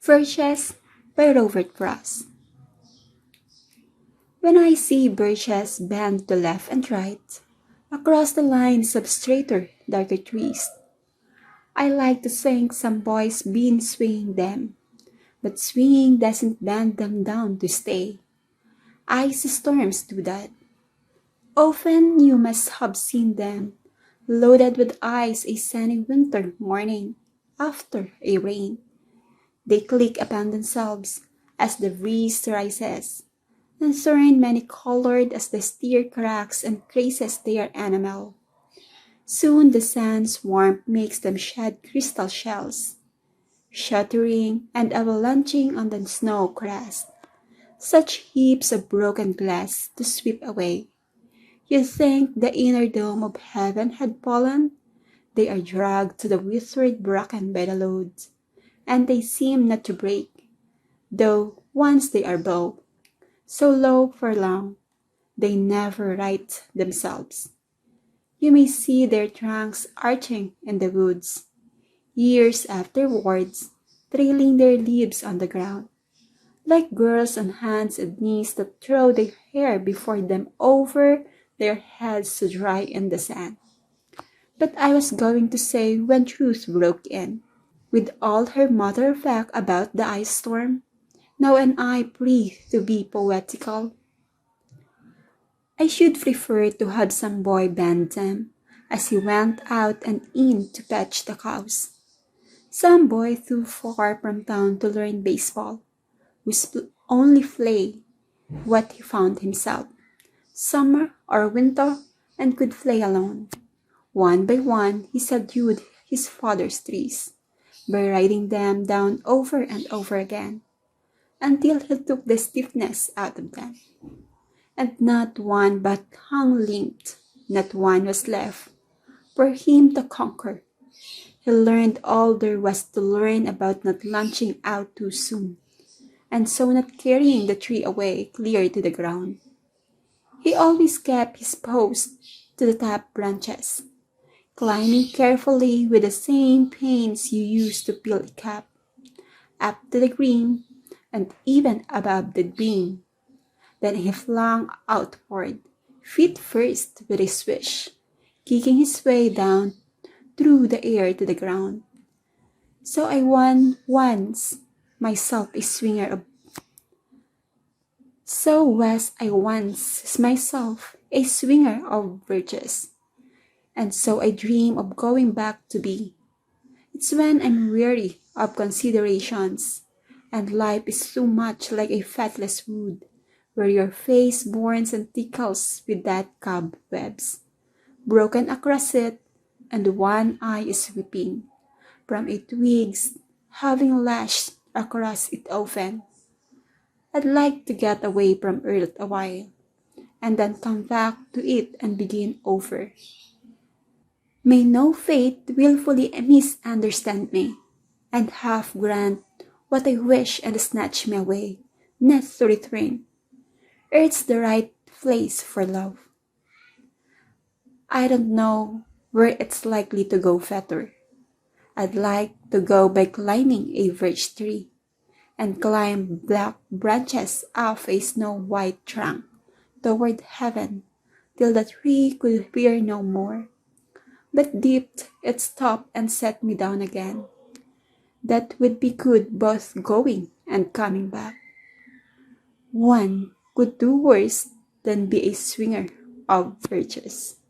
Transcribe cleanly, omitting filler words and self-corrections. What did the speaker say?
Birches by Robert Frost. When I see birches bend to left and right, across the lines of straighter, darker trees, I like to think some boy's been swinging them, but swinging doesn't bend them down to stay. Ice storms do that. Often you must have seen them, loaded with ice a sunny winter morning after a rain. They click upon themselves as the breeze rises, and turn many-colored as the steer cracks and crazes their enamel. Soon the sun's warmth makes them shed crystal shells, shattering and avalanching on the snow-crust. Such heaps of broken glass to sweep away. You'd think the inner dome of heaven had fallen. They are dragged to the withered bracken by the loads, and they seem not to break, though once they are bowed, so low for long, they never right themselves. You may see their trunks arching in the woods, years afterwards, trailing their leaves on the ground, like girls on hands and knees that throw their hair before them over their heads to dry in the sand. But I was going to say when Truth broke in, with all her matter-of-fact about the ice storm, now and I breathe to be poetical. I should prefer to have some boy bend them as he went out and in to fetch the cows. Some boy too far from town to learn baseball, whose only play what he found himself, summer or winter, and could play alone. One by one he subdued his father's trees by riding them down over and over again, until he took the stiffness out of them. And not one but hung limped, not one was left for him to conquer. He learned all there was to learn about not launching out too soon, and so not carrying the tree away clear to the ground. He always kept his post to the top branches, climbing carefully with the same pains you use to peel a cap, up to the green, and even above the green. Then he flung outward, feet first with a swish, kicking his way down through the air to the ground. So I won once myself a swinger of So was I once myself a swinger of birches, and so I dream of going back to be. It's when I'm weary of considerations, and life is too much like a fatless wood, where your face burns and tickles with that cobwebs, broken across it, and one eye is weeping, from a twig's having lashed across it often. I'd like to get away from earth a while, and then come back to it and begin over. May no fate willfully misunderstand me, and half grant what I wish and snatch me away, not to return. Earth's the right place for love. I don't know where it's likely to go better. I'd like to go by climbing a birch tree, and climb black branches off a snow-white trunk toward heaven, till the tree could bear no more, but dipped its top and set me down again. That would be good both going and coming back. One could do worse than be a swinger of birches.